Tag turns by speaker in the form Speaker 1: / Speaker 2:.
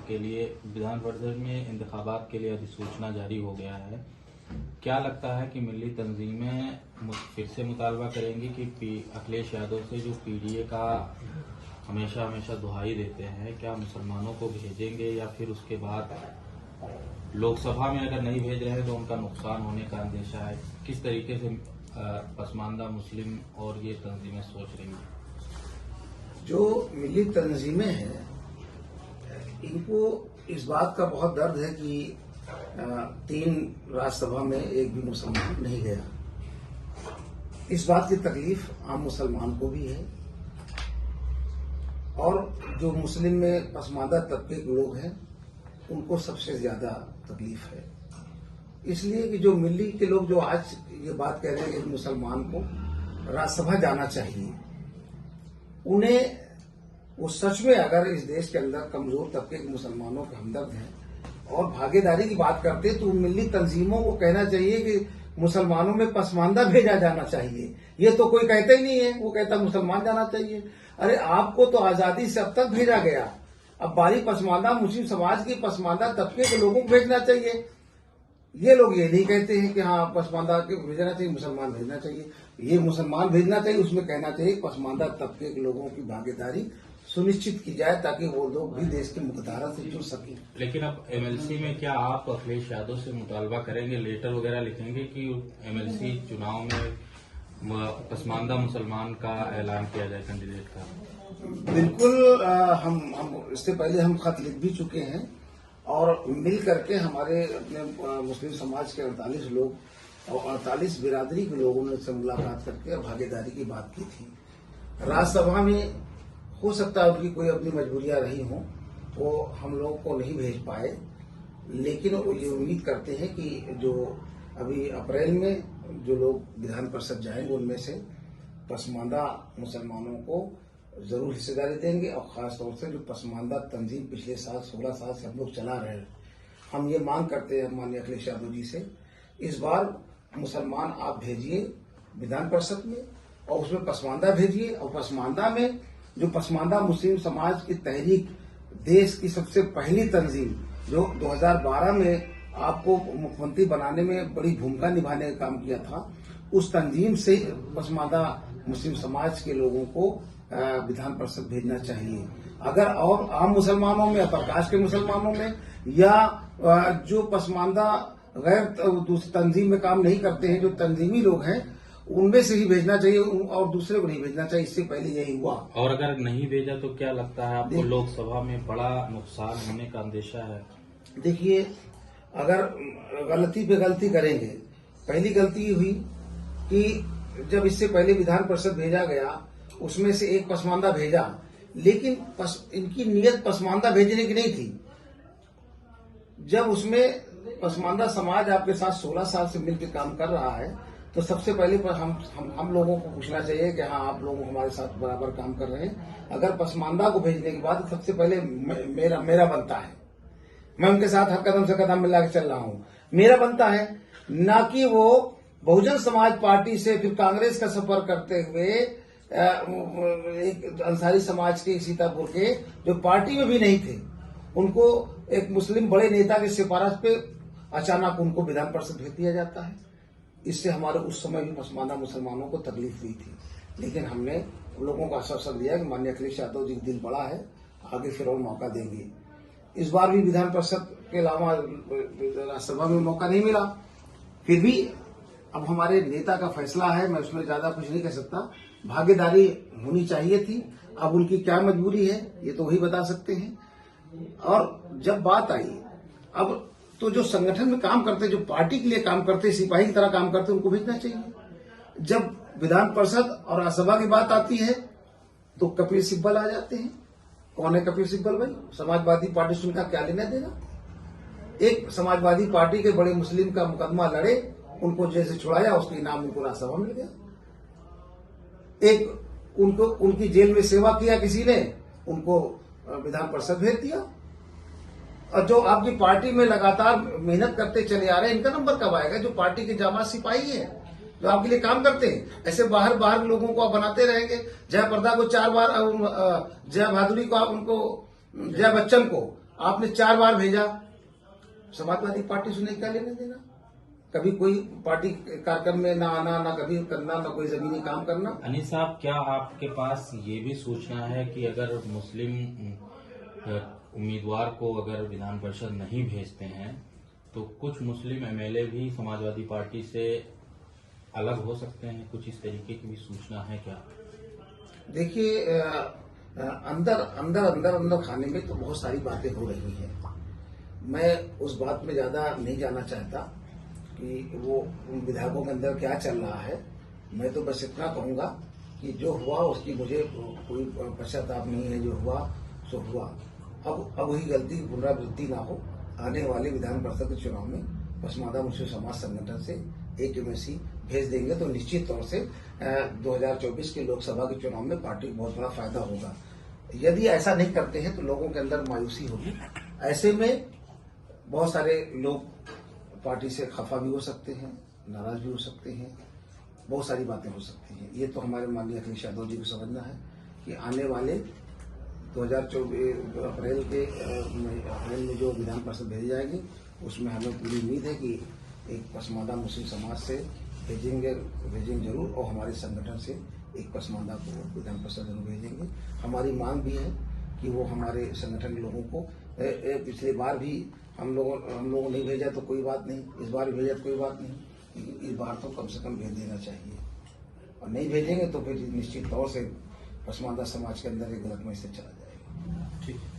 Speaker 1: के लिए विधान परिषद में इंतखाबात के लिए अधिसूचना जारी हो गया है। क्या लगता है कि मिली तंजीमें फिर से मुतालबा करेंगी कि अखिलेश यादव से जो पीडीए का हमेशा दुहाई देते हैं, क्या मुसलमानों को भेजेंगे या फिर उसके बाद लोकसभा में अगर नहीं भेज रहे हैं तो उनका नुकसान होने का अंदेशा है? किस तरीके से पसमानदा मुस्लिम और ये तंजीमें सोच रही हैं?
Speaker 2: जो मिली तंजीमें हैं इनको इस बात का बहुत दर्द है कि 3 राज्यसभा में एक भी मुसलमान नहीं गया। इस बात की तकलीफ आम मुसलमान को भी है और जो मुस्लिम में पसमानदा तबके के लोग हैं उनको सबसे ज्यादा तकलीफ है। इसलिए कि जो मिली के लोग जो आज ये बात कह रहे हैं कि मुसलमान को राज्यसभा जाना चाहिए, उन्हें वो सच में अगर इस देश के अंदर कमजोर तबके के मुसलमानों के हमदर्द हैं और भागीदारी की बात करते तो मिली तंजीमों को कहना चाहिए कि मुसलमानों में पसमानदा भेजा जाना चाहिए। ये तो कोई कहता ही नहीं है, वो कहता मुसलमान जाना चाहिए। अरे आपको तो आजादी से अब तक भेजा गया, अब बारी पसमानदा मुस्लिम समाज की पसमानदा तबके के लोगों को भेजना चाहिए। ये लोग ये नहीं कहते हैं कि हाँ पसमानदा के भेजना चाहिए, मुसलमान भेजना चाहिए। ये मुसलमान भेजना चाहिए, उसमें कहना चाहिए पसमानदा तबके के लोगों की भागीदारी सुनिश्चित की जाए ताकि वो लोग भी देश की मुख्यधारा से जुड़ सके।
Speaker 1: लेकिन अब एमएलसी में क्या आप अखिलेश यादव से मुतालबा करेंगे, लेटर वगैरह लिखेंगे कि एमएलसी चुनाव में पसमानदा मुसलमान का ऐलान किया जाए कैंडिडेट का?
Speaker 2: बिल्कुल, हम इससे पहले हम खत लिख भी चुके हैं और मिल करके हमारे अपने मुस्लिम समाज के 48 लोग और 48 बिरादरी के लोगों ने से मुलाकात करके भागीदारी की बात की थी। राज्यसभा में हो सकता है उनकी कोई अपनी मजबूरियां रही हों, वो हम लोगों को नहीं भेज पाए, लेकिन वो ये उम्मीद करते हैं कि जो अभी अप्रैल में जो लोग विधान परिषद जाएंगे उनमें से पसमानदा मुसलमानों को जरूर हिस्सेदारी देंगे और खासतौर से जो पसमानदा तंजीम पिछले साल 16 साल से हम लोग चला रहे हैं, हम ये मांग करते हैं माननीय अखिलेश यादव जी से, इस बार मुसलमान आप भेजिए विधान परिषद में और उसमें पसमानदा भेजिए। और पसमानदा में जो पसमानदा मुस्लिम समाज की तहरीक, देश की सबसे पहली तंजीम जो 2012 में आपको मुख्यमंत्री बनाने में बड़ी भूमिका निभाने का काम किया था, उस तंजीम से पसमानदा मुस्लिम समाज के लोगों को विधान परिषद भेजना चाहिए। अगर और आम मुसलमानों में, अपर कास्ट के मुसलमानों में या जो पसमानदा गैर तंजीम में काम नहीं करते हैं, जो तंजीमी लोग हैं, उनमें से ही भेजना चाहिए और दूसरे को नहीं भेजना चाहिए। इससे पहले यही हुआ।
Speaker 1: और अगर नहीं भेजा तो क्या लगता है आपको लोकसभा में बड़ा नुकसान होने का अंदेशा है?
Speaker 2: देखिए, अगर गलती पे गलती करेंगे, पहली गलती हुई कि जब इससे पहले विधान परिषद भेजा गया उसमें से एक पसमानदा भेजा, लेकिन इनकी नीयत पसमानदा भेजने की नहीं थी। जब उसमें पसमानदा समाज आपके साथ 16 साल से मिलकर काम कर रहा है तो सबसे पहले हम लोगों को पूछना चाहिए कि हाँ आप लोग हमारे साथ बराबर काम कर रहे हैं। अगर पसमानदा को भेजने के बाद सबसे पहले मेरा बनता है, मैं उनके साथ हर कदम से कदम मिला के चल रहा हूं, मेरा बनता है, ना कि वो बहुजन समाज पार्टी से फिर कांग्रेस का सफर करते हुए एक अंसारी समाज के सीतापुर के जो पार्टी में भी नहीं थे, उनको एक मुस्लिम बड़े नेता की सिफारिश पे अचानक उनको विधान परिषद भेज दिया जाता है। इससे हमारे उस समय भी पसमानदा मुसलमानों को तकलीफ हुई थी, लेकिन हमने लोगों को आश्वासन दिया कि माननीय अखिलेश यादव जी का दिल बड़ा है, आगे फिर और मौका देंगे। इस बार भी विधान परिषद के अलावा राज्यसभा में मौका नहीं मिला, फिर भी अब हमारे नेता का फैसला है, मैं उसमें ज्यादा कुछ नहीं कह सकता। भागीदारी होनी चाहिए थी, अब उनकी क्या मजबूरी है ये तो वही बता सकते हैं। और जब बात आई अब तो जो संगठन में काम करते, जो पार्टी के लिए काम करते, सिपाही की तरह काम करते, उनको भेजना चाहिए। जब विधान परिषद और राज्यसभा की बात आती है तो कपिल सिब्बल आ जाते हैं। कौन है कपिल सिब्बल भाई? समाजवादी पार्टी से उनका क्या लेना देना? एक समाजवादी पार्टी के बड़े मुस्लिम का मुकदमा लड़े, उनको जेल से छुड़ाया, उसके इनाम उनको राज्यसभा मिल गया। एक उनकी जेल में सेवा किया किसी ने, उनको विधान परिषद भेज दिया। और जो आपकी पार्टी में लगातार मेहनत करते चले आ रहे हैं, इनका नंबर कब आएगा? जो पार्टी के जामात सिपाही है, जो आपके लिए काम करते हैं। ऐसे बाहर लोगों को आप बनाते रहेंगे। जया प्रदा को 4 बार, जया भादुड़ी को आप उनको, जया बच्चन को आपने 4 बार भेजा, समाजवादी पार्टी से नहीं क्या लेने देना। कभी कोई पार्टी कार्यक्रम में ना आना, ना कभी करना, ना कोई जमीनी काम करना।
Speaker 1: अनिस साहब, क्या आपके पास ये भी सूचना है कि अगर मुस्लिम उम्मीदवार को अगर विधान परिषद नहीं भेजते हैं तो कुछ मुस्लिम एमएलए भी समाजवादी पार्टी से अलग हो सकते हैं? कुछ इस तरीके की भी सूचना है क्या?
Speaker 2: देखिए, अंदर खाने में तो बहुत सारी बातें हो रही हैं। मैं उस बात में ज्यादा नहीं जाना चाहता कि वो उन विधायकों के अंदर क्या चल रहा है। मैं तो बस इतना कहूंगा कि जो हुआ उसकी मुझे कोई पश्चाताप नहीं है। जो हुआ सो हुआ। अब वही गलती की पुनरावृत्ति ना हो। आने वाले विधान परिषद के चुनाव में पसमानदा मुस्लिम समाज संगठन से एक एमएलसी भेज देंगे तो निश्चित तौर से 2024 के लोकसभा के चुनाव में पार्टी को बहुत बड़ा फायदा होगा। यदि ऐसा नहीं करते हैं तो लोगों के अंदर मायूसी होगी। ऐसे में बहुत सारे लोग पार्टी से खफा भी हो सकते हैं, नाराज भी हो सकते हैं, बहुत सारी बातें हो सकती हैं। ये तो हमारे माननीय अखिलेश यादव जी को समझना है कि आने वाले 2024 अप्रैल में जो विधान परिषद भेजी जाएगी उसमें हमें पूरी उम्मीद है कि एक पसमानदा मुस्लिम समाज से भेजेंगे जरूर, और हमारे संगठन से एक पसमानदा को विधान परिषद जरूर भेजेंगे। हमारी मांग भी है कि वो हमारे संगठन के लोगों को पिछली बार भी हम लोगों नहीं भेजा तो कोई बात नहीं, इस बार भी भेजा तो कोई बात नहीं, इस बार तो कम से कम भेज देना चाहिए। और नहीं भेजेंगे तो फिर निश्चित तौर से पसमानदा समाज के अंदर एक गलत मैसेज चला जाएगा।
Speaker 1: ठीक है।